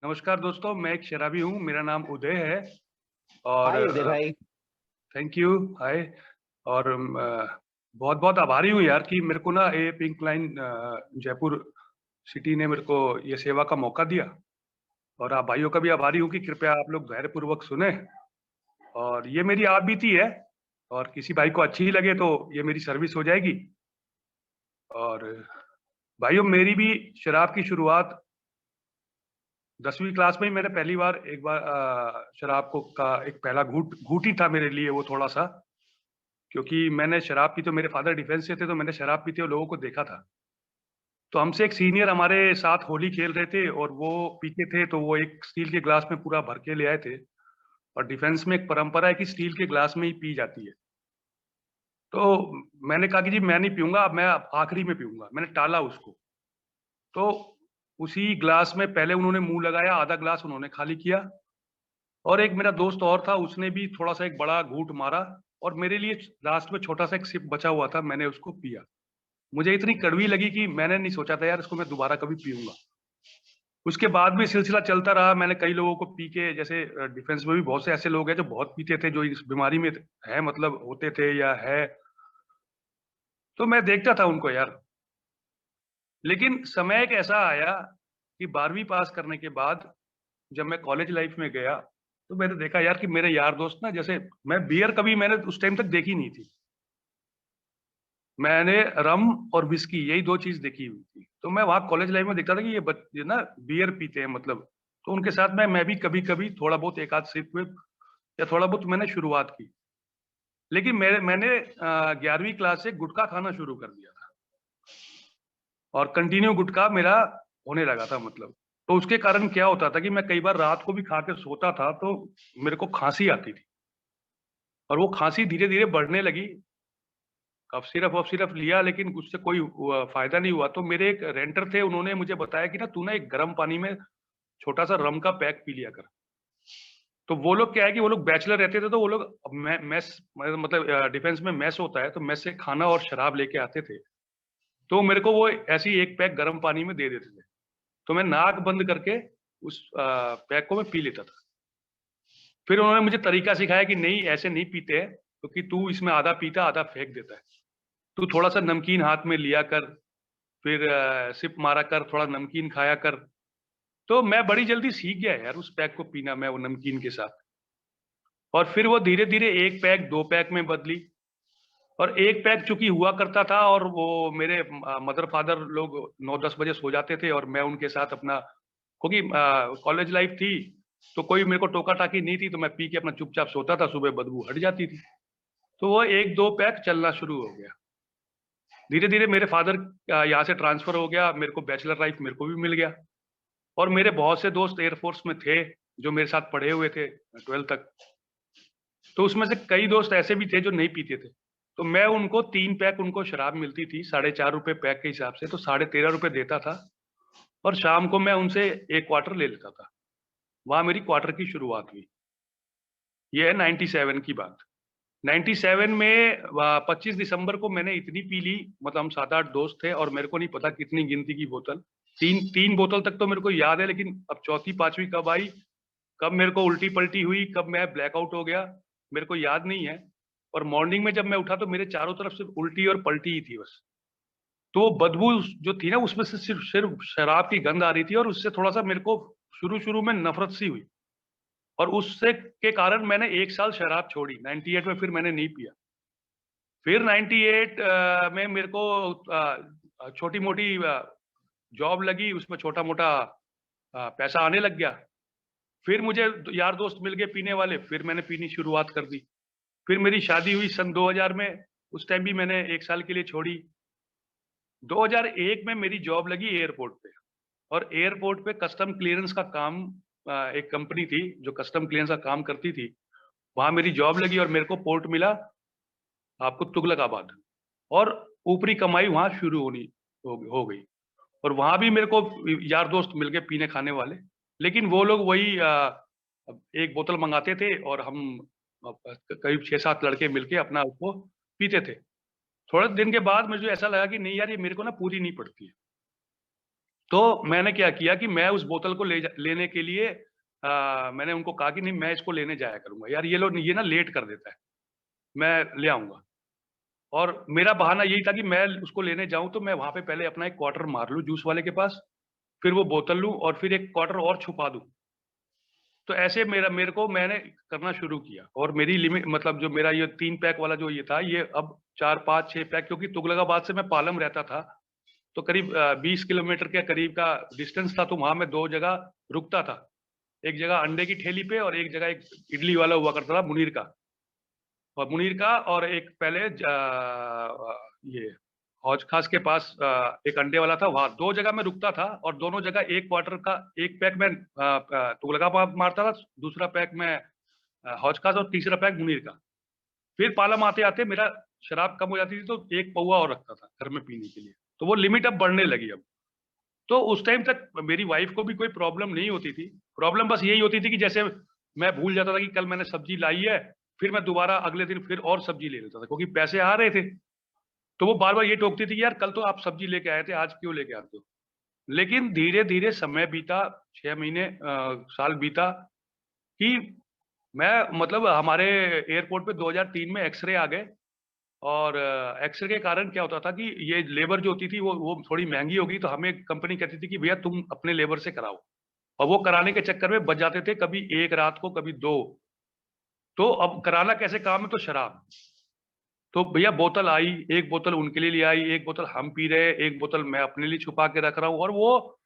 नमस्कार दोस्तों, मैं एक शराबी हूँ, मेरा नाम उदय है और हाय उदय भाई। थैंक यू, हाय। और बहुत-बहुत आभारी हूँ यार कि मेरे को ना ये पिंक लाइन जयपुर सिटी ने मेरे को ये सेवा का मौका दिया और आप भाइयों का भी आभारी हूँ कि कृपया आप लोग धैर्यपूर्वक सुनें और ये मेरी आप बीती है और किसी भाई को अच्छी लगे तो ये मेरी सर्विस हो जाएगी। और भाइयों, मेरी भी शराब की शुरुआत 10वीं क्लास में ही मैंने पहली बार एक बार शराब को का एक पहला घूंट ही था मेरे लिए वो थोड़ा-सा, क्योंकि मैंने शराब पी तो मेरे फादर डिफेंस से थे, तो मैंने शराब पीते हुए लोगों को देखा था। तो हमसे एक सीनियर हमारे साथ होली खेल रहे थे और वो पीते थे, तो वो एक स्टील के ग्लास में पूरा भर के ले आए थे और डिफेंस में एक परंपरा है कि स्टील के ग्लास में ही पी जाती है। तो मैंने कहा कि जी मैं नहीं पीऊँगा, अब मैं आखिरी में पीऊँगा, मैंने टाला उसको। तो उसी ग्लास में पहले उन्होंने मुँह लगाया, आधा ग्लास उन्होंने खाली किया और एक मेरा दोस्त और था, उसने भी थोड़ा-सा एक बड़ा घूँट मारा और मेरे लिए लास्ट में छोटा-सा एक सिप बचा हुआ था, मैंने उसको पिया। मुझे इतनी कड़वी लगी कि मैंने नहीं सोचा था यार इसको मैं दोबारा कभी पीऊँगा। उसके बाद भी सिलसिला चलता रहा, मैंने कई लोगों को पी के जैसे डिफेंस में भी बहुत से ऐसे लोग हैं जो बहुत पीते थे, जो इस बीमारी में हैं मतलब होते थे या है, तो मैं देखता था उनको यार। लेकिन समय एक ऐसा आया कि 12वीं पास करने के बाद जब मैं कॉलेज लाइफ में गया, तो मैंने देखा यार कि मेरे यार दोस्त ना जैसे मैं बियर कभी मैंने उस टाइम तक देखी नहीं थी। मैंने रम और व्हिस्की यही 2 चीज़ देखी हुई थी। तो मैं वहाँ कॉलेज लाइफ में देखता था कि ये ना बियर पीते हैं मतलब, तो उनके साथ मैं भी कभी-कभी थोड़ा बहुत 1 आध सिप विप या थोड़ा बहुत मैंने शुरुआत की। लेकिन मैंने 11वीं क्लास से गुटखा खाना शुरू कर दिया था और कंटिन्यू गुटखा मेरा होने लगा था मतलब। तो उसके कारण क्या होता था कि मैं कई बार रात को भी खा के सोता था, तो मेरे को खाँसी आती थी और वो खाँसी धीरे-धीरे बढ़ने लगी। कफ सिरप लिया लेकिन उससे कोई फ़ायदा नहीं हुआ। तो मेरे एक रेंटर थे, उन्होंने मुझे बताया कि ना तू ना एक गर्म पानी में छोटा-सा रम का पैक पी लिया कर। तो वो लोग क्या है कि वो लोग बैचलर रहते थे, तो वो लोग मेस मतलब डिफेंस में मेस होता है, तो मेस से खाना और शराब लेके आते थे। तो मेरे को वो ऐसे ही एक पैक गर्म पानी में दे देते थे। तो मैं नाक बंद करके उस पैक को मैं पी लेता था। फिर उन्होंने मुझे तरीका सिखाया कि नहीं ऐसे नहीं पीते हैं, क्योंकि तू इसमें आधा पीता, आधा फेंक देता है। तू थोड़ा-सा नमकीन हाथ में लिया कर, फिर सिप मारा कर, थोड़ा नमकीन खाया कर। तो मैं बड़ी जल्दी सीख गया यार उस पैक को पीना मैं वो नमकीन के साथ। और फिर वो धीरे-धीरे 1 पैक 2 पैक में बदली और 1 पैक चूँकि हुआ करता था और वो मेरे मदर फादर लोग 9-10 बजे सो जाते थे और मैं उनके साथ अपना क्योंकि कॉलेज लाइफ़ थी, तो कोई मेरे को टोका-टाकी नहीं थी, तो मैं पी के अपना चुपचाप सोता था, सुबह बदबू हट जाती थी। तो वो 1-2 पैक चलना शुरू हो गया। धीरे-धीरे मेरे फादर यहाँ से ट्रांसफ़र हो गया, मेरे को बैचलर लाइफ़ मेरे को भी मिल गया और मेरे बहुत से दोस्त एयर फ़ोर्स में थे, जो मेरे साथ पढ़े हुए थे 12th तक। तो उसमें से कई दोस्त ऐसे भी थे जो नहीं पीते थे। तो मैं उनको 3 पैक उनको शराब मिलती थी, ₹4.5 पैक के हिसाब से, तो ₹13.5 देता था और शाम को मैं उनसे 1 क्वार्टर ले लेता था। वहाँ मेरी क्वार्टर की शुरुआत हुई। ये है 97 की बात। 97 में 25 दिसंबर को मैंने इतनी पी ली, मतलब हम 7-8 दोस्त थे और मेरे को नहीं पता कितनी गिनती की बोतल। 3 बोतल तक तो मेरे को याद है, लेकिन अब चौथी, 5वीं कब आई, कब मेरे को उल्टी-पल्टी हुई, कब मैं ब्लैकआउट हो गया, मेरे को याद नहीं है। और मॉर्निंग में जब मैं उठा तो मेरे चारों तरफ सिर्फ़ उल्टी और पल्टी ही थी बस। तो वो बदबू जो थी ना उसमें से सिर्फ़ सिर्फ़ शराब की गंध आ रही थी और उससे थोड़ा-सा मेरे को शुरू-शुरू में नफ़रत सी हुई और उससे के कारण मैंने 1 साल शराब छोड़ी। 98 में फिर मैंने नहीं पिया। फिर 98 में मेरे को छोटी-मोटी जॉब लगी, उसमें छोटा-मोटा पैसा आने लग गया। फिर मुझे यार दोस्त मिल गए पीने वाले, फिर मैंने पीनी शुरुआत कर दी। फिर मेरी शादी हुई सन 2000 में, उस टाइम भी मैंने 1 साल के लिए छोड़ी। 2001 में मेरी जॉब लगी एयरपोर्ट पे और एयरपोर्ट पे कस्टम क्लीयरेंस का काम एक कंपनी थी जो कस्टम क्लीयरेंस का काम करती थी, वहाँ मेरी जॉब लगी और मेरे को पोर्ट मिला आपको तुगलकाबाद और ऊपरी कमाई वहाँ शुरू हो गई और वहाँ भी मेरे को यार दोस्त मिल गए पीने खाने वाले, लेकिन वो लोग वही 1 बोतल मँगाते थे और हम करीब 6-7 लड़के मिलके अपना उसको पीते थे। थोड़े दिन के बाद मुझे ऐसा लगा कि नहीं यार ये मेरे को ना पूरी नहीं पड़ती है। तो मैंने क्या किया कि मैं उस बोतल को लेने के लिए मैंने उनको कहा कि नहीं, मैं इसको लेने जाया करूंगा यार, ये लोग ये ना लेट कर देता है, मैं ले आऊंगा। और मेरा बहाना यही था कि मैं उसको लेने जाऊं तो मैं वहां पे पहले अपना एक क्वार्टर मार लूं जूस वाले के पास, फिर वो बोतल लूं और फिर एक क्वार्टर और छुपा दूं। तो ऐसे मेरे को मैंने करना शुरू किया, और मेरी लिमिट मतलब जो मेरा ये 3 पैक वाला जो ये था, ये अब 4, 5, 6 पैक, क्योंकि तुगलकाबाद से मैं पालम रहता था, तो करीब 20 किलोमीटर के करीब का डिस्टेंस था, तो वहां मैं 2 जगह रुकता था। एक जगह अंडे की ठेली पे, और एक जगह एक इडली वाला हुआ करता था मुनीर का, और एक पहले ये हौज खास के पास एक अंडे वाला था, वहां 2 जगह मैं रुकता था, और दोनों जगह एक क्वार्टर का एक पैक मैं तुगलकाबाद मारता था, दूसरा पैक मैं हौज खास, और तीसरा पैक मुनीर का। फिर पालम आते आते मेरा शराब कम हो जाती थी, तो एक पौवा और रखता था घर में पीने के लिए, तो वो लिमिट अब बढ़ने लगी अब। तो उस टाइम तक मेरी वाइफ को भी कोई प्रॉब्लम नहीं होती थी। प्रॉब्लम बस यही होती थी कि जैसे मैं भूल जाता था कि कल मैंने सब्जी लाई है, फिर मैं दोबारा अगले दिन फिर और सब्जी ले लेता था, क्योंकि पैसे आ रहे थे। तो वो बार बार ये टोकती थी कि यार कल तो आप सब्जी लेके आए थे, आज क्यों लेके आते हो। लेकिन धीरे धीरे समय बीता, 6 महीने साल बीता, कि मैं मतलब हमारे एयरपोर्ट पे 2003 में एक्सरे आ गए। और एक्सरे के कारण क्या होता था कि ये लेबर जो होती थी वो थोड़ी महंगी हो गई, तो हमें कंपनी कहती थी कि भैया तुम अपने लेबर से कराओ, और वो कराने के चक्कर में बच जाते थे कभी एक रात को, कभी दो। तो अब कराना कैसे काम है, तो शराब। तो भैया बोतल आई, एक बोतल उनके लिए ले आई, एक बोतल हम पी रहे, एक बोतल मैं अपने लिए छुपा के रख रहा हूँ, और वो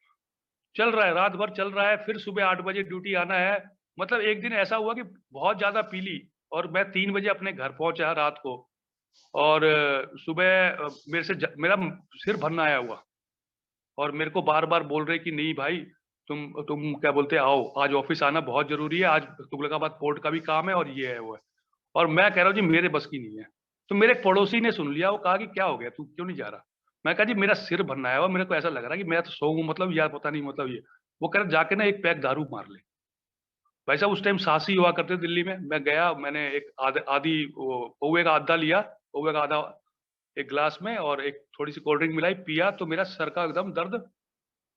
चल रहा है, रात भर चल रहा है। फिर सुबह 8 बजे ड्यूटी आना है। मतलब एक दिन ऐसा हुआ कि बहुत ज्यादा पी ली, और मैं 3 बजे अपने घर पहुंचा रात को, और सुबह मेरे से मेरा सिर भरना आया हुआ, और मेरे को बार बार बोल रहे कि नहीं भाई, तुम क्या बोलते, आओ आज ऑफिस आना बहुत जरूरी है, आज तुगलकाबाद पोर्ट का भी काम है, और ये है वो है। और मैं कह रहा हूँ जी मेरे बस की नहीं है। तो मेरे एक पड़ोसी ने सुन लिया, वो कहा कि क्या हो गया, तू क्यों नहीं जा रहा। मैं कहा जी मेरा सिर भरना है, और मेरे को ऐसा लग रहा है कि मैं तो सो हूँ, मतलब यार पता नहीं, मतलब ये। वो कह रहे जाके ना एक पैक दारू मार ले। भाई साहब उस टाइम सासी हुआ करते दिल्ली में, मैं गया, मैंने एक आधी पौवे का आधा लिया, पौवे का आधा एक गिलास में, और एक थोड़ी सी कोल्ड ड्रिंक मिलाई, पिया, तो मेरा सर का एकदम दर्द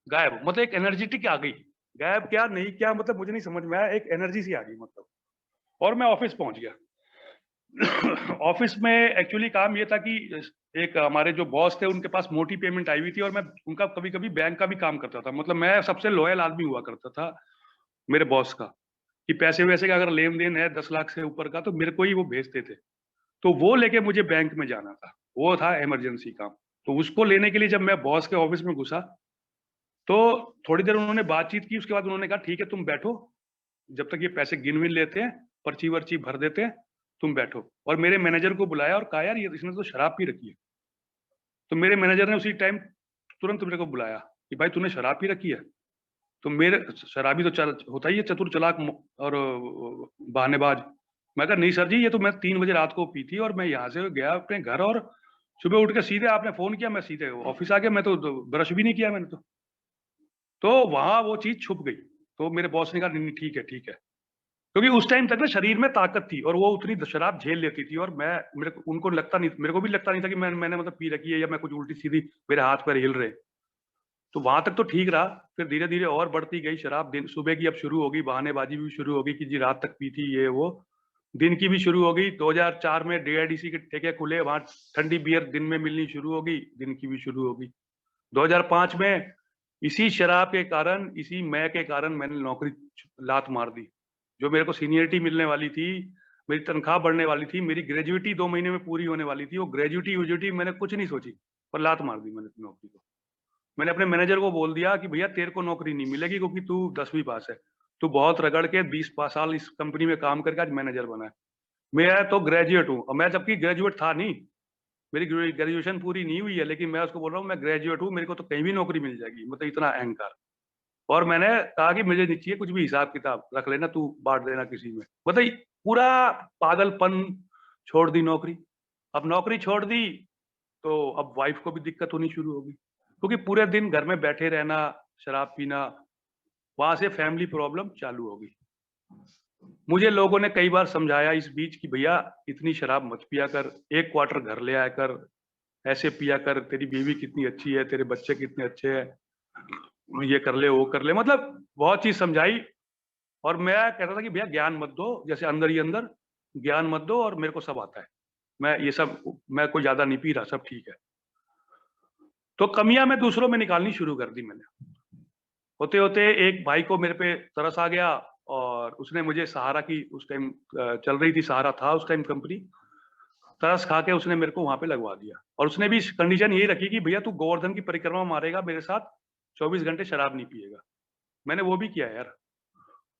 गायब, मतलब एक एनर्जेटिक आ गई। गायब क्या नहीं क्या, मतलब मुझे नहीं समझ में आया, एक एनर्जी सी आ गई मतलब। और मैं ऑफिस पहुंच गया। ऑफिस में एक्चुअली काम ये था कि एक हमारे जो बॉस थे, उनके पास मोटी पेमेंट आई हुई थी, और मैं उनका कभी कभी बैंक का भी काम करता था, मतलब मैं सबसे लॉयल आदमी हुआ करता था मेरे बॉस का, कि पैसे वैसे का अगर लेन देन है 10 लाख से ऊपर का, तो मेरे को ही वो भेजते थे। तो वो लेके मुझे बैंक में जाना था, वो था इमरजेंसी काम। तो उसको लेने के लिए जब मैं बॉस के ऑफिस में घुसा, तो थोड़ी देर उन्होंने बातचीत की, उसके बाद उन्होंने कहा ठीक है तुम बैठो, जब तक ये पैसे गिन विन लेते हैं, पर्ची वर्ची भर देते हैं, तुम बैठो। और मेरे मैनेजर को बुलाया, और कहा यार ये इसने तो शराब पी रखी है। तो मेरे मैनेजर ने उसी टाइम तुरंत मेरे को बुलाया कि भाई तूने शराब पी रखी है। तो मेरे शराबी तो होता ही है, चतुर चालाक और बहानेबाज। मैं कहा नहीं सर जी, ये तो मैं 3 बजे रात को पी थी, और मैं यहाँ से गया अपने घर, और सुबह उठ के सीधे आपने फोन किया, मैं सीधे ऑफिस आ गया, मैं तो ब्रश भी नहीं किया मैंने तो वहां वो चीज छुप गई। तो मेरे बॉस ने कहा नहीं नहीं, ठीक है ठीक है, क्योंकि उस टाइम तक ना शरीर में ताकत थी, और वो उतनी शराब झेल लेती थी, और मैं मेरे को उनको लगता नहीं, मेरे को भी लगता नहीं था कि मैंने मतलब पी रखी है, या मैं कुछ उल्टी सीधी मेरे हाथ पैर हिल रहे। तो वहां तक तो ठीक रहा। फिर धीरे धीरे और बढ़ती गई शराब, दिन सुबह की अब शुरू हो गई, बहानेबाजी भी शुरू हो गई कि जी रात तक पी थी ये वो। दिन की भी शुरू हो गई, 2004 में डीआईडीसी के ठेके खुले, वहां ठंडी बियर दिन में मिलनी शुरू हो गई, दिन की भी शुरू हो गई। 2005 में इसी शराब के कारण, इसी मैं के कारण मैंने नौकरी लात मार दी। जो मेरे को सीनियरिटी मिलने वाली थी, मेरी तनख्वाह बढ़ने वाली थी, मेरी ग्रेजुएटी 2 महीने में पूरी होने वाली थी, वो ग्रेजुएटी यूजुएटी मैंने कुछ नहीं सोची, पर लात मार दी मैंने नौकरी को। मैंने अपने मैनेजर को बोल दिया कि भैया तेरे को नौकरी नहीं मिलेगी, क्योंकि तू 10वीं पास है, तू बहुत रगड़ के 20 साल इस कंपनी में काम करके आज मैनेजर बना है। मैं तो ग्रेजुएट हूँ, और मैं जबकि ग्रेजुएट था नहीं, मेरी ग्रेजुएशन पूरी नहीं हुई है, लेकिन मैं उसको बोल रहा हूँ मैं ग्रेजुएट हूँ, मेरे को तो कहीं भी नौकरी मिल जाएगी, मतलब इतना अहंकार। और मैंने कहा कि मुझे नहीं चाहिए कुछ भी, हिसाब किताब रख लेना तू, बांट देना किसी में, मतलब पूरा पागलपन। छोड़ दी नौकरी। अब नौकरी छोड़ दी, तो अब वाइफ को भी दिक्कत होनी शुरू होगी, क्योंकि पूरे दिन घर में बैठे रहना, शराब पीना, वहां से फैमिली प्रॉब्लम चालू होगी। मुझे लोगों ने कई बार समझाया इस बीच कि भैया इतनी शराब मत पिया कर, एक क्वार्टर घर ले आया कर, ऐसे पिया कर, तेरी बीवी कितनी अच्छी है, तेरे बच्चे कितने अच्छे हैं। ये कर ले, वो कर ले, मतलब बहुत चीज समझाई। और मैं कहता था कि भैया ज्ञान मत दो, जैसे अंदर ही अंदर ज्ञान मत दो, और मेरे को सब आता है, मैं ये सब, मैं कोई ज्यादा नहीं पी रहा, सब ठीक है। तो कमियां मैं दूसरों में निकालनी शुरू कर दी मैंने। होते होते एक भाई को मेरे पे तरस आ गया, और उसने मुझे सहारा की, उस टाइम चल रही थी, सहारा था उस टाइम कंपनी, तरस खा के उसने मेरे को वहां पे लगवा दिया। और उसने भी कंडीशन यही रखी कि भैया तू गोवर्धन की परिक्रमा मारेगा मेरे साथ, 24 घंटे शराब नहीं पिएगा। मैंने वो भी किया यार,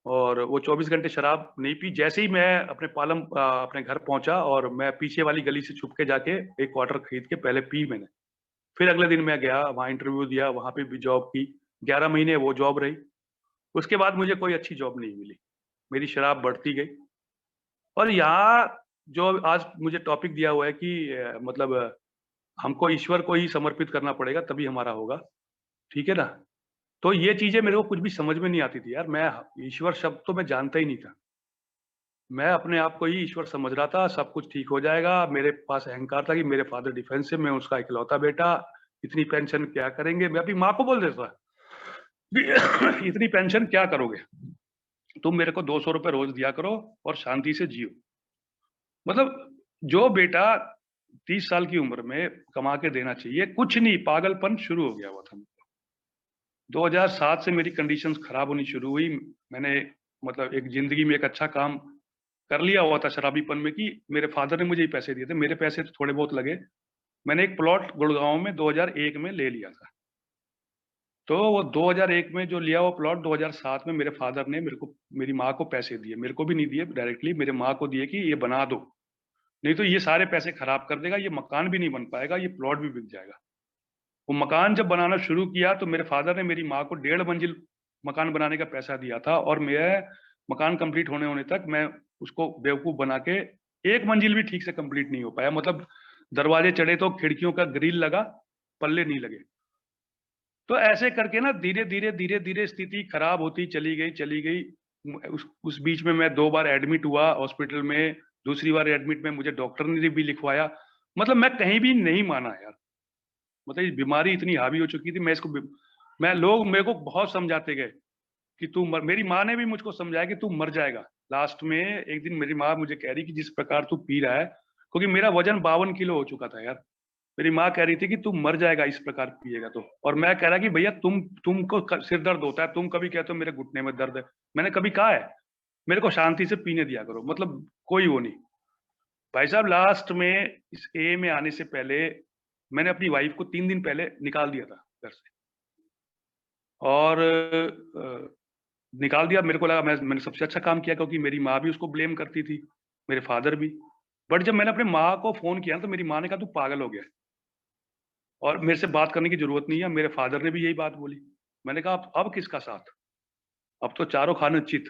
और वो 24 घंटे शराब नहीं पी। जैसे ही मैं अपने घर पहुंचा, और मैं पीछे वाली गली से छुप के जाके एक क्वार्टर खरीद के पहले पी मैंने। फिर अगले दिन मैं गया वहां, इंटरव्यू दिया, वहां पे भी जॉब की, 11 महीने वो जॉब रही। उसके बाद मुझे कोई अच्छी जॉब नहीं मिली, मेरी शराब बढ़ती गई। और यहाँ जो आज मुझे टॉपिक दिया हुआ है कि मतलब हमको ईश्वर को ही समर्पित करना पड़ेगा तभी हमारा होगा, ठीक है ना। तो ये चीजें मेरे को कुछ भी समझ में नहीं आती थी यार। मैं ईश्वर शब्द तो मैं जानता ही नहीं था। मैं अपने आप को ही ईश्वर समझ रहा था, सब कुछ ठीक हो जाएगा। मेरे पास अहंकार था कि मेरे फादर डिफेंस से, मैं उसका इकलौता बेटा, इतनी पेंशन क्या करेंगे। मैं अपनी माँ को बोल देता कि इतनी पेंशन क्या करोगे, तुम मेरे को 200 रुपए रोज दिया करो और शांति से जियो। मतलब जो बेटा 30 साल की उम्र में कमा के देना चाहिए, कुछ नहीं, पागलपन शुरू हो गया हुआ था। 2007 से मेरी कंडीशंस खराब होनी शुरू हुई। मैंने मतलब एक जिंदगी में एक अच्छा काम कर लिया हुआ था शराबीपन में, कि मेरे फादर ने मुझे ही पैसे दिए थे, मेरे पैसे तो थोड़े बहुत लगे। मैंने एक प्लॉट गुड़गांव में 2001 में ले लिया था। तो वो 2001 में जो लिया, वो प्लॉट 2007 में मेरे फादर ने मेरी माँ को पैसे दिए। मेरे को भी नहीं दिए डायरेक्टली, मेरे माँ को दिए कि ये बना दो, नहीं तो ये सारे पैसे खराब कर देगा, ये मकान भी नहीं बन पाएगा, ये प्लॉट भी बिक जाएगा। वो मकान जब बनाना शुरू किया तो मेरे फादर ने मेरी माँ को 1.5 मंजिल मकान बनाने का पैसा दिया था, और मैं मकान कंप्लीट होने होने तक मैं उसको बेवकूफ बना के 1 मंजिल भी ठीक से कंप्लीट नहीं हो पाया। मतलब दरवाजे चढ़े तो खिड़कियों का ग्रिल लगा, पल्ले नहीं लगे। तो ऐसे करके ना धीरे धीरे धीरे धीरे स्थिति खराब होती चली गई, चली गई। उस बीच में मैं 2 बार एडमिट हुआ हॉस्पिटल में। दूसरी बार एडमिट में मुझे डॉक्टर ने भी लिखवाया। मतलब मैं कहीं भी नहीं माना यार। मतलब ये बीमारी इतनी हावी हो चुकी थी, मैं लोग मेरे को बहुत समझाते गए कि मेरी माँ ने भी मुझको समझाया कि तू मर जाएगा। लास्ट में एक दिन मेरी माँ मुझे कह रही कि जिस प्रकार तू पी रहा है, क्योंकि मेरा वजन 52 किलो हो चुका था यार। मेरी माँ कह रही थी कि तू मर जाएगा इस प्रकार पिएगा तो। और मैं कह रहा कि भैया तुमको सिर दर्द होता है, तुम कभी कहते हो मेरे घुटने में दर्द है। मैंने कभी कहा है? मेरे को शांति से पीने दिया करो, मतलब कोई वो नहीं। भाई साहब लास्ट में इस ए में आने से पहले मैंने अपनी वाइफ को 3 दिन पहले निकाल दिया था घर से। और निकाल दिया। मेरे को लगा मैंने सबसे अच्छा काम किया, क्योंकि मेरी माँ भी उसको ब्लेम करती थी, मेरे फादर भी। बट जब मैंने अपने माँ को फोन किया तो मेरी माँ ने कहा तू पागल हो गया और मेरे से बात करने की जरूरत नहीं है। मेरे फादर ने भी यही बात बोली। मैंने कहा अब किसका साथ, अब तो चारों खाने चित।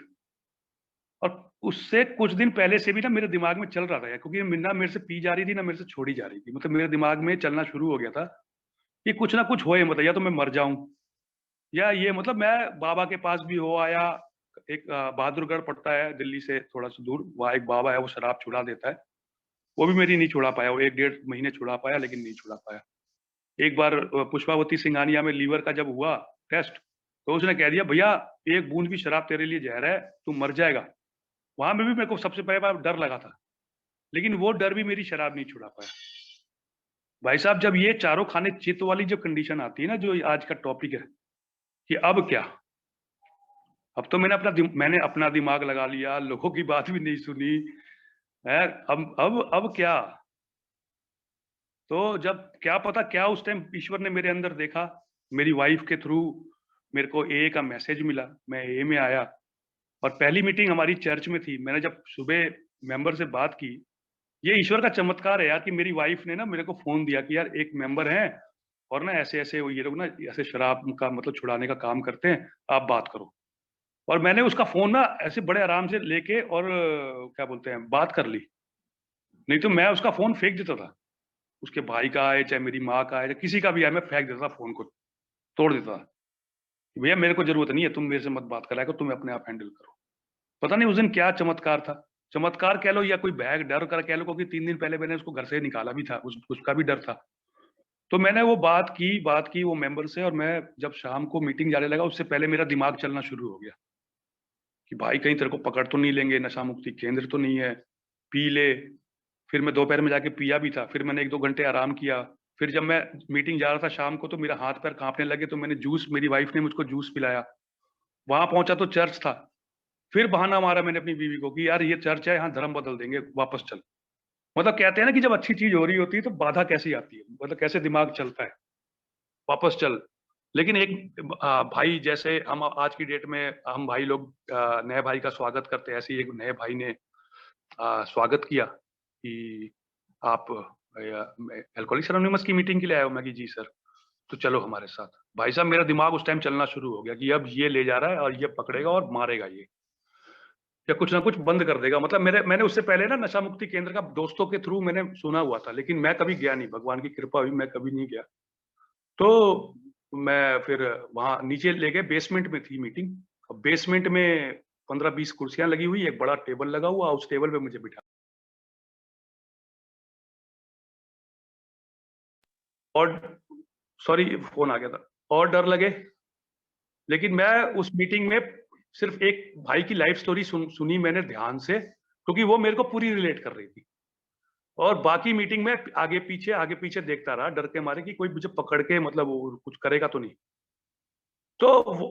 और उससे कुछ दिन पहले से भी ना मेरे दिमाग में चल रहा था यार, क्योंकि ना मेरे से पी जा रही थी ना मेरे से छोड़ी जा रही थी। मतलब मेरे दिमाग में चलना शुरू हो गया था कि कुछ ना कुछ होए, मतलब या तो मैं मर जाऊं, या ये मतलब मैं बाबा के पास भी हो आया। एक बहादुरगढ़ पड़ता है दिल्ली से थोड़ा सा दूर, वहाँ एक बाबा है, वो शराब छुड़ा देता है। वो भी मेरी नहीं छुड़ा पाया, वो 1 डेढ़ महीने छुड़ा पाया, लेकिन नहीं छुड़ा पाया। एक बार पुष्पावती सिंघानिया में लीवर का जब हुआ टेस्ट, तो उसने कह दिया भैया एक बूंद भी शराब तेरे लिए जहर है, तू मर जाएगा। वहां में भी मेरे को सबसे पहले बार डर लगा था, लेकिन वो डर भी मेरी शराब नहीं छुड़ा पाया। भाई साहब जब ये चारों खाने चित वाली जो कंडीशन आती है ना, जो आज का टॉपिक है कि अब क्या, अब तो मैंने अपना दिमाग लगा लिया, लोगों की बात भी नहीं सुनी है। अब क्या। तो जब क्या पता क्या उस टाइम ईश्वर ने मेरे अंदर देखा, मेरी वाइफ के थ्रू मेरे को ए का मैसेज मिला, मैं ए में आया। और पहली मीटिंग हमारी चर्च में थी। मैंने जब सुबह मेंबर से बात की, ये ईश्वर का चमत्कार है यार कि मेरी वाइफ ने ना मेरे को फोन दिया कि यार एक मेंबर है, और ना ऐसे ऐसे ये लोग ना ऐसे शराब का मतलब छुड़ाने का काम करते हैं, आप बात करो। और मैंने उसका फोन ना ऐसे बड़े आराम से लेके और क्या बोलते हैं बात कर ली। नहीं तो मैं उसका फोन फेंक देता था। उसके भाई का आए चाहे मेरी माँ का आए चाहे किसी का भी आए, मैं फेंक देता था फोन को, तोड़ देता था। भैया मेरे को जरूरत नहीं है, तुम मेरे से मत बात कराया करो, तुम अपने आप हैंडल करो। पता नहीं उस दिन क्या चमत्कार था। चमत्कार कह लो या कोई बैग डर कर कह लो, क्योंकि 3 दिन पहले मैंने उसको घर से निकाला भी था, उसका भी डर था। तो मैंने वो बात की वो मेंबर से, और मैं जब शाम को मीटिंग जाने लगा उससे पहले मेरा दिमाग चलना शुरू हो गया कि भाई कहीं तेरे को पकड़ तो नहीं लेंगे, नशा मुक्ति केंद्र तो नहीं है, पी ले। फिर मैं दोपहर में जाके पिया भी था, फिर मैंने 1-2 घंटे आराम किया। फिर जब मैं मीटिंग जा रहा था शाम को तो मेरा हाथ पैर कांपने लगे, तो मैंने जूस, मेरी वाइफ ने मुझको जूस पिलाया। वहां पहुंचा तो चर्च था। फिर बहाना मारा मैंने अपनी बीवी को कि यार ये चर्च है, यहाँ धर्म बदल देंगे, वापस चल। मतलब कहते हैं ना कि जब अच्छी चीज हो रही होती है तो बाधा कैसी आती है, मतलब कैसे दिमाग चलता है, वापस चल। लेकिन एक भाई, जैसे हम आज की डेट में हम भाई लोग नए भाई का स्वागत करते हैं, ऐसे ही एक नए भाई ने स्वागत किया कि आप अल्कोहलिक्स एनोनिमस की मीटिंग के लिए आए हो। मैं कि जी सर। तो चलो हमारे साथ। भाई साहब मेरा दिमाग उस टाइम चलना शुरू हो गया कि अब ये ले जा रहा है और ये पकड़ेगा और मारेगा ये, या कुछ ना कुछ बंद कर देगा। मतलब मैंने उससे पहले ना नशा मुक्ति केंद्र का दोस्तों के थ्रू मैंने सुना हुआ था, लेकिन मैं कभी गया नहीं, भगवान की कृपा हुई मैं कभी नहीं गया। तो मैं फिर वहां नीचे ले गए, बेसमेंट में थी मीटिंग। अब बेसमेंट में 15-20 कुर्सियां लगी हुई, एक बड़ा टेबल लगा हुआ, उस टेबल पे मुझे बिठा और सॉरी फोन आ गया था, और डर लगे। लेकिन मैं उस मीटिंग में सिर्फ एक भाई की लाइफ स्टोरी सुनी मैंने ध्यान से, क्योंकि वो मेरे को पूरी रिलेट कर रही थी। और बाकी मीटिंग में आगे पीछे देखता रहा डर के मारे कि कोई मुझे पकड़ के मतलब वो कुछ करेगा तो नहीं। तो वो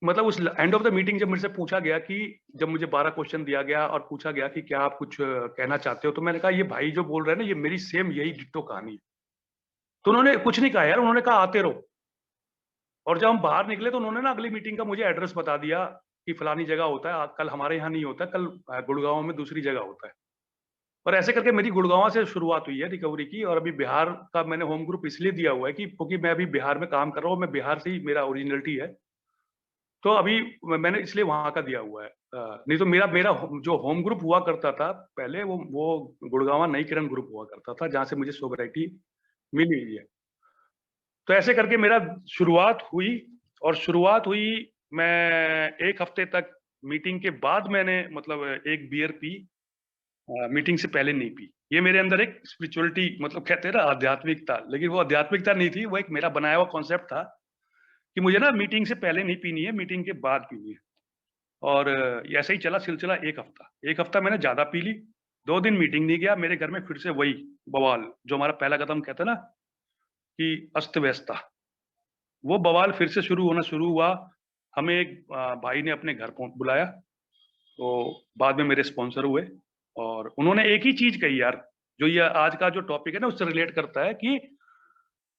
मतलब उस एंड ऑफ द मीटिंग जब मुझसे पूछा गया कि जब मुझे 12 क्वेश्चन दिया गया और पूछा गया कि क्या आप कुछ कहना चाहते हो, तो मैंने कहा ये भाई जो बोल रहे हैं ना, ये मेरी सेम यही डिट्टो कहानी है। तो उन्होंने कुछ नहीं कहा यार, उन्होंने कहा आते रहो। और जब हम बाहर निकले तो उन्होंने ना अगली मीटिंग का मुझे एड्रेस बता दिया कि फलानी जगह होता है, कल हमारे यहाँ नहीं होता, कल गुड़गांव में दूसरी जगह होता है। और ऐसे करके मेरी गुड़गांव से शुरुआत हुई है रिकवरी की। और अभी बिहार का मैंने होम ग्रुप इसलिए दिया हुआ है कि क्योंकि मैं अभी बिहार में काम कर रहा हूँ, मैं बिहार से ही मेरा ओरिजिनलिटी है। तो अभी मैंने इसलिए वहां का दिया हुआ है। नहीं तो मेरा मेरा जो होम ग्रुप हुआ करता था पहले, वो गुड़गांव नई किरण ग्रुप हुआ करता था, जहां से मुझे सोबराइटी मिली हुई है। तो ऐसे करके मेरा शुरुआत हुई। और शुरुआत हुई, मैं 1 हफ्ते तक मीटिंग के बाद मैंने मतलब एक बियर पी, मीटिंग से पहले नहीं पी। ये मेरे अंदर एक स्पिरिचुअलिटी, मतलब कहते हैं ना आध्यात्मिकता, लेकिन वो आध्यात्मिकता नहीं थी, वो एक मेरा बनाया हुआ कॉन्सेप्ट था कि मुझे ना मीटिंग से पहले नहीं पीनी है, मीटिंग के बाद पीनी है। और ऐसे ही चला सिलसिला 1 हफ्ता। 1 हफ्ता मैंने ज्यादा पी ली। 2 दिन मीटिंग नहीं गया, मेरे घर में फिर से वही बवाल, जो हमारा पहला कदम कहते हैं ना कि अस्त व्यस्तता, वो बवाल फिर से शुरू हुआ। हमें एक भाई ने अपने घर बुलाया, तो बाद में मेरे स्पॉन्सर हुए। और उन्होंने एक ही चीज कही यार, जो ये आज का जो टॉपिक है ना उससे रिलेट करता है कि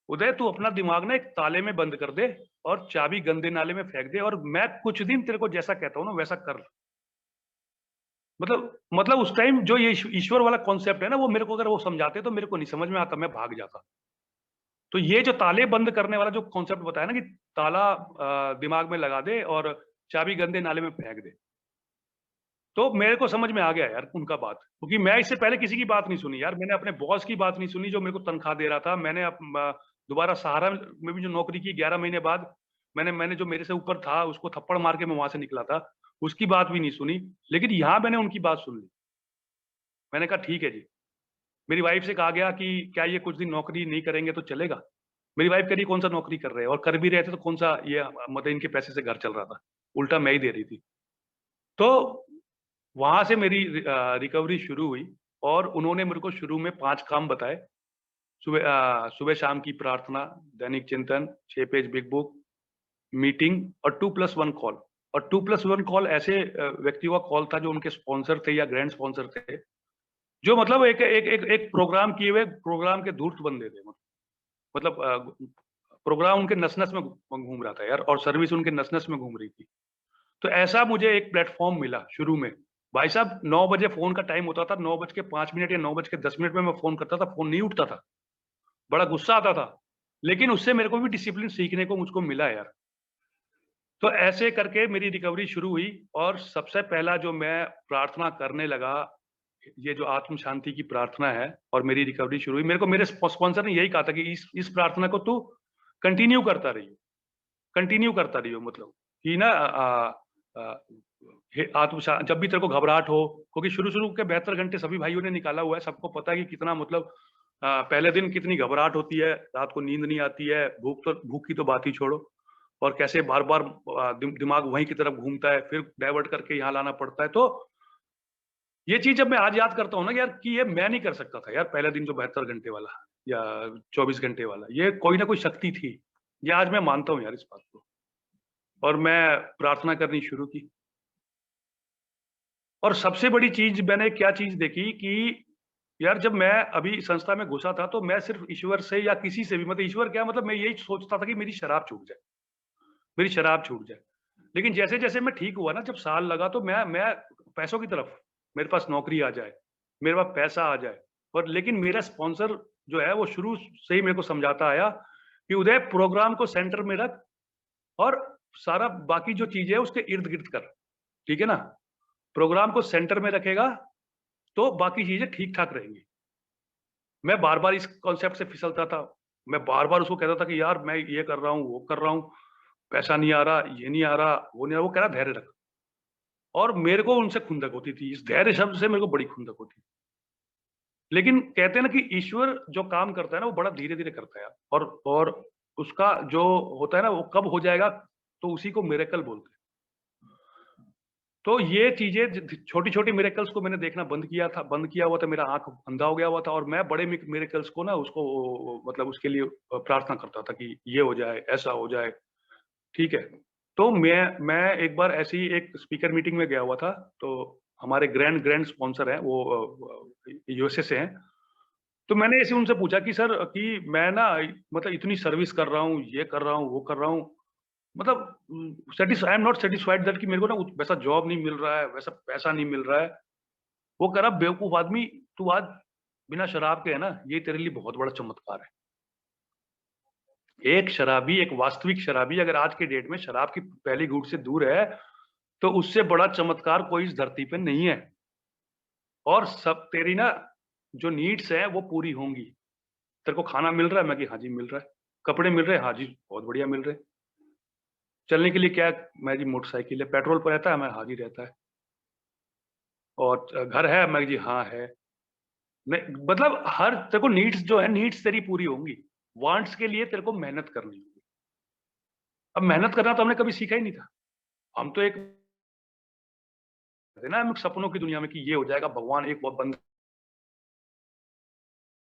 उदय तू अपना दिमाग ना एक ताले में बंद कर दे और चाबी गंदे नाले में फेंक दे, और मैं कुछ दिन तेरे को जैसा कहता हूँ ना वैसा कर। मतलब उस टाइम जो ये ईश्वर वाला कॉन्सेप्ट है ना, वो मेरे को अगर वो समझाते तो मेरे को नहीं समझ में आता, मैं भाग जाता। तो ये जो ताले बंद करने वाला जो कॉन्सेप्ट बताया ना कि ताला दिमाग में लगा दे और चाबी गंदे नाले में फेंक दे, तो मेरे को समझ में आ गया यार उनका बात। क्योंकि मैं इससे पहले किसी की बात नहीं सुनी यार, मैंने अपने बॉस की बात नहीं सुनी जो मेरे को तनख्वाह दे रहा था। मैंने दोबारा सहारा में भी जो नौकरी की 11 महीने बाद, मैंने मैंने जो मेरे से ऊपर था उसको थप्पड़ मार के मैं वहां से निकला था, उसकी बात भी नहीं सुनी। लेकिन यहाँ मैंने उनकी बात सुन ली। मैंने कहा ठीक है जी। मेरी वाइफ से कहा गया कि क्या ये कुछ दिन नौकरी नहीं करेंगे तो चलेगा। मेरी वाइफ कह रही कौन सा नौकरी कर रहे हैं, और कर भी रहे थे तो कौन सा ये मतलब इनके पैसे से घर चल रहा था, उल्टा मैं ही दे रही थी। तो वहां से मेरी रिकवरी शुरू हुई। और उन्होंने मेरे को शुरू में 5 काम बताए। सुबह शाम की प्रार्थना, दैनिक चिंतन, 6 पेज बिग बुक, मीटिंग और 2+1 कॉल। और 2+1 कॉल ऐसे व्यक्तियों का कॉल था जो उनके स्पॉन्सर थे या ग्रैंड स्पॉन्सर थे, जो मतलब एक प्रोग्राम किए हुए प्रोग्राम के धूर्त बंदे थे। मतलब प्रोग्राम उनके नस-नस में घूम रहा था यार, और सर्विस उनके नस-नस में घूम रही थी। तो ऐसा मुझे एक प्लेटफ़ॉर्म मिला शुरू में। भाई साहब 9 बजे फ़ोन का टाइम होता था, 9:05 या 9:10 में मैं फ़ोन करता था, फ़ोन नहीं उठता था। बड़ा गुस्सा आता था। लेकिन उससे मेरे को भी डिसिप्लिन सीखने को मुझको मिला यार। तो ऐसे करके मेरी रिकवरी शुरू हुई। और सबसे पहला जो मैं प्रार्थना करने लगा, ये जो आत्म शांति की प्रार्थना है, और मेरी रिकवरी शुरू हुई। मेरे को मेरे स्पॉन्सर ने यही कहा था कि इस प्रार्थना को तू कंटिन्यू करता रहियो, कंटिन्यू करता रहियो। मतलब कि ना जब भी तेरे को घबराहट हो, क्योंकि शुरू-शुरू के 72 घंटे सभी भाइयों ने निकाला हुआ है, सबको पता है कि कितना मतलब पहले दिन कितनी घबराहट होती है, रात को नींद नहीं आती है, भूख की तो बात ही छोड़ो, और कैसे बार-बार दिमाग वहीं की तरफ घूमता है, फिर डाइवर्ट करके यहाँ लाना पड़ता है। तो ये चीज़ जब मैं आज याद करता हूँ ना कि यार कि ये मैं नहीं कर सकता था यार, पहले दिन जो 72 घंटे वाला या 24 घंटे वाला, ये कोई ना कोई शक्ति थी। ये आज मैं मानता हूँ यार इस बात को, और मैं प्रार्थना करनी शुरू की। और सबसे बड़ी चीज़ मैंने क्या चीज़ देखी कि यार जब मैं अभी संस्था में घुसा था, तो मैं सिर्फ़ ईश्वर से या किसी से भी, मतलब ईश्वर क्या, मतलब मैं यही सोचता था कि मेरी शराब छूट जाए, मेरी शराब छूट जाए। लेकिन जैसे-जैसे मैं ठीक हुआ ना, जब साल लगा, तो मैं पैसों की तरफ, मेरे पास नौकरी आ जाए, मेरे पास पैसा आ जाए, और लेकिन मेरा स्पॉन्सर जो है वो शुरू से ही मेरे को समझाता आया कि उदय, प्रोग्राम को सेंटर में रख और सारा बाकी जो चीज़ें है उसके इर्द-गिर्द कर, ठीक है ना? प्रोग्राम को सेंटर में रखेगा तो बाकी चीज़ें ठीक-ठाक रहेंगी। मैं बार-बार इस कॉन्सेप्ट से फिसलता था। मैं बार-बार उसको कहता था कि यार मैं ये कर रहा हूँ, वो कर रहा हूँ, पैसा नहीं आ रहा, ये नहीं आ रहा, वो नहीं आ रहा। वो कह रहा धैर्य रख, और मेरे को उनसे खुंदक होती थी। इस धैर्य शब्द से मेरे को बड़ी खुंदक होती थी। लेकिन कहते हैं ना कि ईश्वर जो काम करता है ना, वो बड़ा धीरे-धीरे करता है, और उसका जो होता है ना, वो कब हो जाएगा, तो उसी को मिरेकल बोलते हैं। तो ये चीज़ें छोटी-छोटी मिरेकल्स को मैंने देखना बंद किया हुआ था, मेरा आँख अंधा हो गया हुआ था, और मैं बड़े मिरेकल्स को ना उसको मतलब उसके लिए प्रार्थना करता था कि ये हो जाए, ऐसा हो जाए, ठीक है। तो मैं एक बार ऐसी ही एक स्पीकर मीटिंग में गया हुआ था, तो हमारे ग्रैंड ग्रैंड स्पॉन्सर हैं, वो यूएसए से हैं। तो मैंने ऐसे उनसे पूछा कि सर, कि मैं ना मतलब इतनी सर्विस कर रहा हूँ, ये कर रहा हूँ, वो कर रहा हूँ, मतलब I am not satisfied that कि मेरे को ना वैसा जॉब नहीं मिल रहा है, वैसा पैसा नहीं मिल रहा है। वो कह रहा, बेवकूफ आदमी, तू आज बिना शराब के है ना, ये तेरे लिए बहुत बड़ा चमत्कार है। एक शराबी, एक वास्तविक शराबी अगर आज के डेट में शराब की पहली घूंट से दूर है, तो उससे बड़ा चमत्कार कोई इस धरती पे नहीं है। और सब तेरी ना जो नीड्स हैं वो पूरी होंगी। तेरे को खाना मिल रहा है? मैं कि हाँ जी मिल रहा है। कपड़े मिल रहे हैं? हाँ जी, बहुत बढ़िया मिल रहे हैं। चलने के लिए क्या? मैं जी मोटरसाइकिल है। पेट्रोल पर रहता है? मैं हाँ जी रहता है। और घर है? मैं जी हाँ है। मैं मतलब हर तेरे को नीड्स जो है, नीड्स तेरी पूरी होंगी। वांट्स के लिए तेरे को मेहनत करनी होगी। अब मेहनत करना तो हमने कभी सीखा ही नहीं था। हम तो एक थे ना, हम सपनों की दुनिया में कि ये हो जाएगा, भगवान एक वो बंद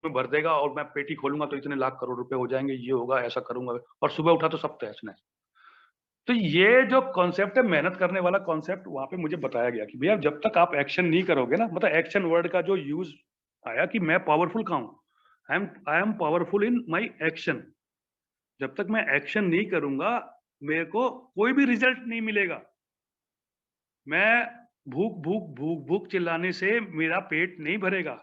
में भर देगा और मैं पेटी खोलूँगा तो इतने लाख करोड़ रुपए हो जाएँगे, ये होगा, ऐसा करूँगा, और सुबह उठा तो सब तहस-नहस। तो ये जो कॉन्सेप्ट है मेहनत करने वाला कॉन्सेप्ट, वहाँ पे मुझे बताया गया कि भैया जब तक आप एक्शन नहीं करोगे ना, मतलब एक्शन वर्ड का जो यूज़ आया कि मैं पावरफुल कहाँ हूँ? I am powerful in my action. जब तक मैं एक्शन नहीं करूँगा, मेरे को कोई भी रिज़ल्ट नहीं मिलेगा। मैं भूख चिल्लाने से मेरा पेट नहीं भरेगा।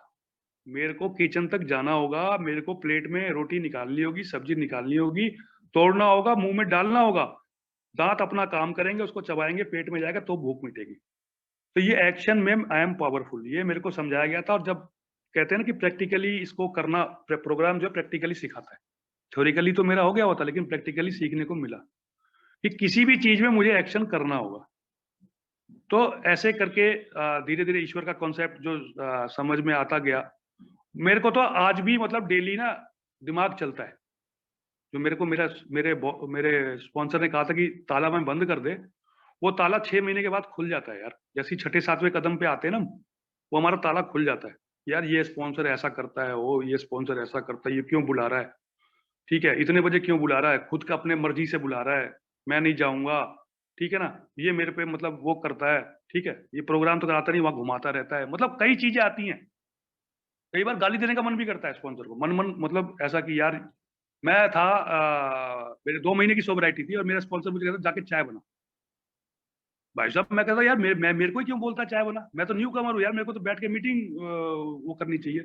मेरे को किचन तक जाना होगा, मेरे को प्लेट में रोटी निकालनी होगी, सब्ज़ी निकालनी होगी, तोड़ना होगा, मुँह में डालना होगा। दाँत अपना काम करेंगे, उसको चबाएँगे, पेट में जाएगा तो भूख मिटेगी। तो ये एक्शन में आई एम पावरफुल, ये मेरे को समझाया गया था। और जब कहते हैं ना कि प्रैक्टिकली इसको करना, प्रोग्राम जो है प्रैक्टिकली सिखाता है। थ्योरेटिकली तो मेरा हो गया हुआ था, लेकिन प्रैक्टिकली सीखने को मिला कि किसी भी चीज़ में मुझे एक्शन करना होगा। तो ऐसे करके धीरे-धीरे ईश्वर का कॉन्सेप्ट जो समझ में आता गया, मेरे को तो आज भी मतलब डेली ना दिमाग चलता है। जो मेरे को मेरे स्पॉन्सर ने कहा था कि ताला मैं बंद कर दे, वो ताला 6 महीने के बाद खुल जाता है यार। जैसे ही छठे 7वें कदम पे आते हैं ना हम, वो हमारा ताला खुल जाता है। यार ये स्पॉन्सर ऐसा करता है, वो ये स्पॉन्सर ऐसा करता है, ये क्यों बुला रहा है? ठीक है, इतने बजे क्यों बुला रहा है? खुद का अपने मर्ज़ी से बुला रहा है, मैं नहीं जाऊँगा, ठीक है ना? ये मेरे पे मतलब वो करता है, ठीक है? ये प्रोग्राम तो कराता नहीं, वहाँ घुमाता रहता है। मतलब कई चीज़ें आती हैं। कई बार गाली देने का मन भी करता है स्पॉन्सर को। मन मतलब ऐसा कि यार मैं था मेरे 2 महीने की सोबराइटी थी और मेरा स्पॉन्सर मुझे कहता जाके चाय बना। भाई साहब मैं कहता यार मेरे को ही क्यों बोलता है चाय बना? मैं तो न्यू कमर हूँ यार, मेरे को तो बैठ के मीटिंग वो करनी चाहिए।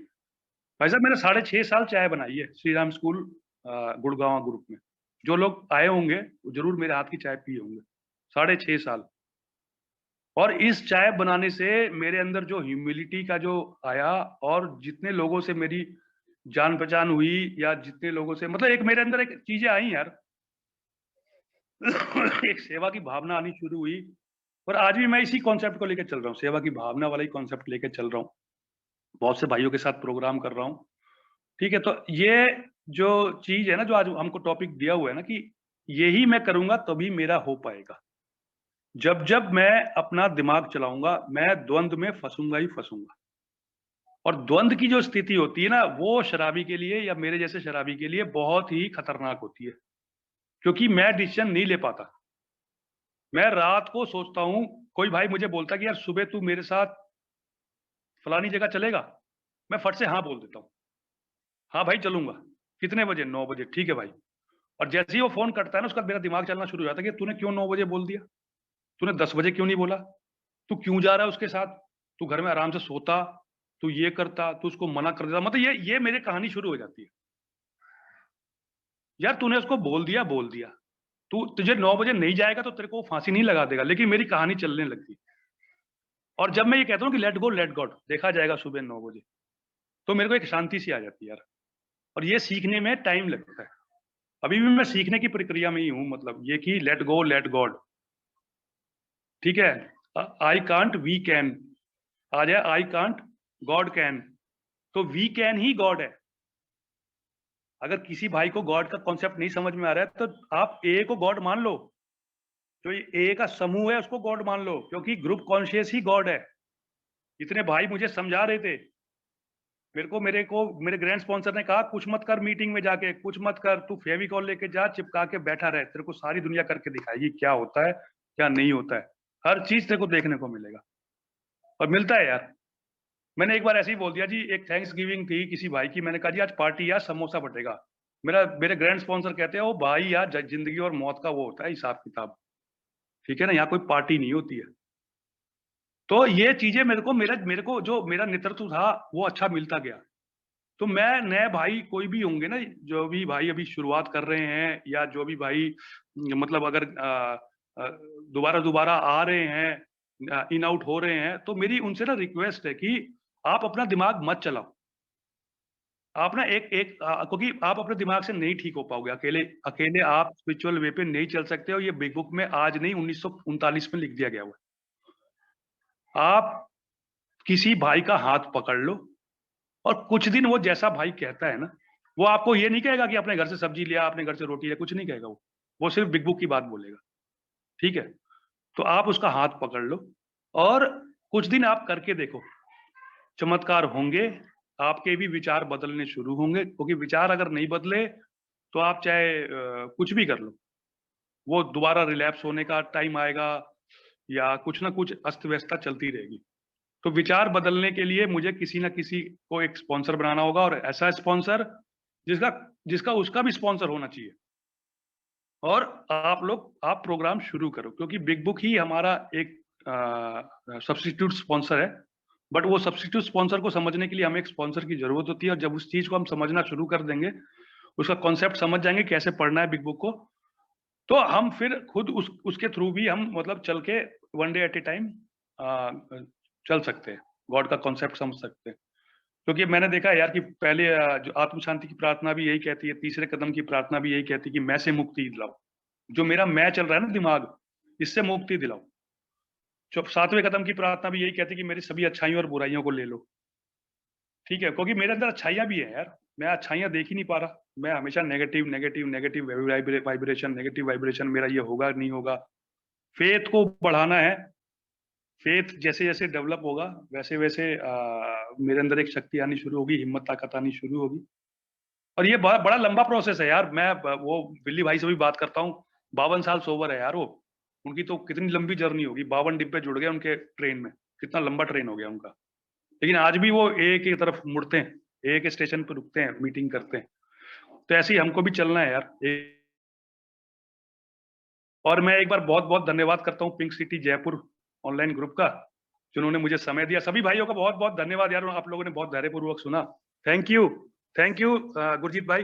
भाई साहब मैंने साढ़े 6 साल चाय बनाई है श्री राम स्कूल गुड़गाँव ग्रुप में। जो लोग आए होंगे, वो ज़रूर मेरे हाथ की चाय पिए होंगे। साढ़े 6 साल। और इस चाय बनाने से मेरे अंदर जो ह्यूमिलिटी का जो आया, और जितने लोगों से मेरी जान-पहचान हुई, या जितने लोगों से मतलब एक मेरे अंदर एक चीज़ें आई यार। एक सेवा की भावना आनी शुरू हुई, और आज भी मैं इसी कॉन्सेप्ट को लेके चल रहा हूँ, सेवा की भावना वाला ही कॉन्सेप्ट लेके चल रहा हूँ। बहुत से भाइयों के साथ प्रोग्राम कर रहा हूँ, ठीक है, तो ये जो चीज है ना, जो आज हमको टॉपिक दिया हुआ है ना, कि यही मैं करूंगा तभी मेरा हो पाएगा। जब जब मैं अपना दिमाग चलाऊंगा, मैं द्वंद में फंसूंगा ही फंसूंगा। और द्वंद की जो स्थिति होती है ना, वो शराबी के लिए या मेरे जैसे शराबी के लिए बहुत ही खतरनाक होती है, क्योंकि मैं डिसीजन नहीं ले पाता। मैं रात को सोचता हूँ, कोई भाई मुझे बोलता कि यार सुबह तू मेरे साथ फलानी जगह चलेगा, मैं फट से हाँ बोल देता हूँ। हाँ भाई चलूंगा। कितने बजे? 9 बजे। ठीक है भाई। और जैसे ही वो फोन कटता है ना, उसका मेरा दिमाग चलना शुरू हो जाता है कि तूने क्यों 9 बजे बोल दिया, तूने 10 बजे क्यों नहीं बोला, तू क्यों जा रहा है उसके साथ, तू घर में आराम से सोता, तू ये करता, तू उसको मना कर देता। मतलब ये मेरी कहानी शुरू हो जाती है। यार तूने उसको बोल दिया, तू तुझे 9 बजे नहीं जाएगा तो तेरे को वो फांसी नहीं लगा देगा, लेकिन मेरी कहानी चलने लगती। और जब मैं ये कहता हूँ कि लेट गो लेट गॉड, देखा जाएगा सुबह 9 बजे, तो मेरे को एक शांति सी आ जाती है यार। और ये सीखने में टाइम लगता है। अभी भी मैं सीखने की प्रक्रिया में ही हूँ, मतलब ये कि लेट गो लेट गॉड। ठीक है। आई कांट वी कैन आ जाए, आई कांट गॉड कैन, तो वी कैन ही गॉड है। अगर किसी भाई को गॉड का कॉन्सेप्ट नहीं समझ में आ रहा है, तो आप ए को गॉड मान लो, जो ये ए का समूह है उसको गॉड मान लो, क्योंकि ग्रुप कॉन्शियस ही गॉड है। इतने भाई मुझे समझा रहे थे, मेरे को मेरे ग्रैंड स्पॉन्सर ने कहा कुछ मत कर, मीटिंग में जाके कुछ मत कर, तू फेविकॉल लेके जा, चिपका के बैठा रहे, तेरे को सारी दुनिया करके दिखाएगी क्या होता है क्या नहीं होता है। हर चीज तेरे को देखने को मिलेगा, और मिलता है यार। मैंने एक बार ऐसे ही बोल दिया जी, एक थैंक्स गिविंग थी किसी भाई की, मैंने कहा जी आज पार्टी यार, समोसा बटेगा। मेरे ग्रैंड स्पॉन्सर कहते हैं, वो भाई यार जिंदगी और मौत का वो होता है हिसाब किताब, ठीक है ना, यहाँ कोई पार्टी नहीं होती है। तो ये चीजें मेरे को जो मेरा नेतृत्व था वो अच्छा मिलता गया। तो मैं नए भाई कोई भी होंगे ना, जो भी भाई अभी शुरुआत कर रहे हैं, या जो भी भाई मतलब अगर दोबारा दोबारा आ रहे हैं, इन आउट हो रहे हैं, तो मेरी उनसे ना रिक्वेस्ट है कि आप अपना दिमाग मत चलाओ। आप ना एक एक क्योंकि आप अपने दिमाग से नहीं ठीक हो पाओगे अकेले। अकेले आप स्पिरिचुअल वे पे नहीं चल सकते हो। ये बिग बुक में आज नहीं, 1939 में लिख दिया गया हुआ है। आप किसी भाई का हाथ पकड़ लो, और कुछ दिन वो जैसा भाई कहता है ना, वो आपको ये नहीं कहेगा कि अपने घर से सब्जी लिया, अपने घर से रोटी लिया, कुछ नहीं कहेगा वो सिर्फ बिग बुक की बात बोलेगा। ठीक है। तो आप उसका हाथ पकड़ लो, और कुछ दिन आप करके देखो, चमत्कार होंगे। आपके भी विचार बदलने शुरू होंगे, क्योंकि विचार अगर नहीं बदले तो आप चाहे कुछ भी कर लो, वो दोबारा रिलैप्स होने का टाइम आएगा, या कुछ ना कुछ अस्त व्यस्तता चलती रहेगी। तो विचार बदलने के लिए मुझे किसी ना किसी को एक स्पॉन्सर बनाना होगा, और ऐसा स्पॉन्सर जिसका जिसका उसका भी स्पॉन्सर होना चाहिए। और आप प्रोग्राम शुरू करो, क्योंकि बिग बुक ही हमारा एक सब्स्टिट्यूट स्पॉन्सर है। बट वो सब्स्टिट्यूट स्पॉन्सर को समझने के लिए हमें एक स्पॉन्सर की जरूरत होती है, और जब उस चीज को हम समझना शुरू कर देंगे, उसका कॉन्सेप्ट समझ जाएंगे कैसे पढ़ना है बिग बुक को, तो हम फिर खुद उसके थ्रू भी हम मतलब चल के one day at A time चल सकते हैं, गॉड का कॉन्सेप्ट समझ सकते हैं। क्योंकि मैंने देखा है यार कि पहले जो आत्म शांति की प्रार्थना भी यही कहती है, तीसरे कदम की प्रार्थना भी यही कहती है कि मैं से मुक्ति दिलाओ। जो मेरा मैं चल रहा है ना दिमाग, इससे मुक्ति दिलाओ। जो सातवें कदम की प्रार्थना भी यही कहती है कि मेरी सभी अच्छाइयों और बुराइयों को ले लो। ठीक है, क्योंकि मेरे अंदर अच्छाइयां भी है यार, मैं अच्छाइयां देख ही नहीं पा रहा। मैं हमेशा negative negative negative vibration, negative vibration, मेरा ये होगा नहीं होगा। फेथ को बढ़ाना है। फेथ जैसे जैसे डेवलप होगा, वैसे वैसे मेरे अंदर एक शक्ति आनी शुरू होगी, हिम्मत ताकत आनी शुरू होगी। और ये बड़ा लंबा प्रोसेस है यार। मैं वो बिल्ली भाई से भी बात करता हूँ, 52 साल सोबर है यार वो। उनकी तो कितनी लंबी जर्नी होगी, 52 डिब्बे जुड़ गए उनके ट्रेन में, कितना लंबा ट्रेन हो गया उनका। लेकिन आज भी वो एक की तरफ मुड़ते हैं, एक स्टेशन पर रुकते हैं, मीटिंग करते हैं। तो ऐसे ही हमको भी चलना है यार। और मैं एक बार बहुत बहुत धन्यवाद करता हूँ pink city Jaipur online group का, जिन्होंने मुझे समय दिया। सभी भाइयों का बहुत बहुत धन्यवाद यार, आप लोगों ने बहुत धैर्यपूर्वक सुना। Thank you. Thank you Gurjeet भाई।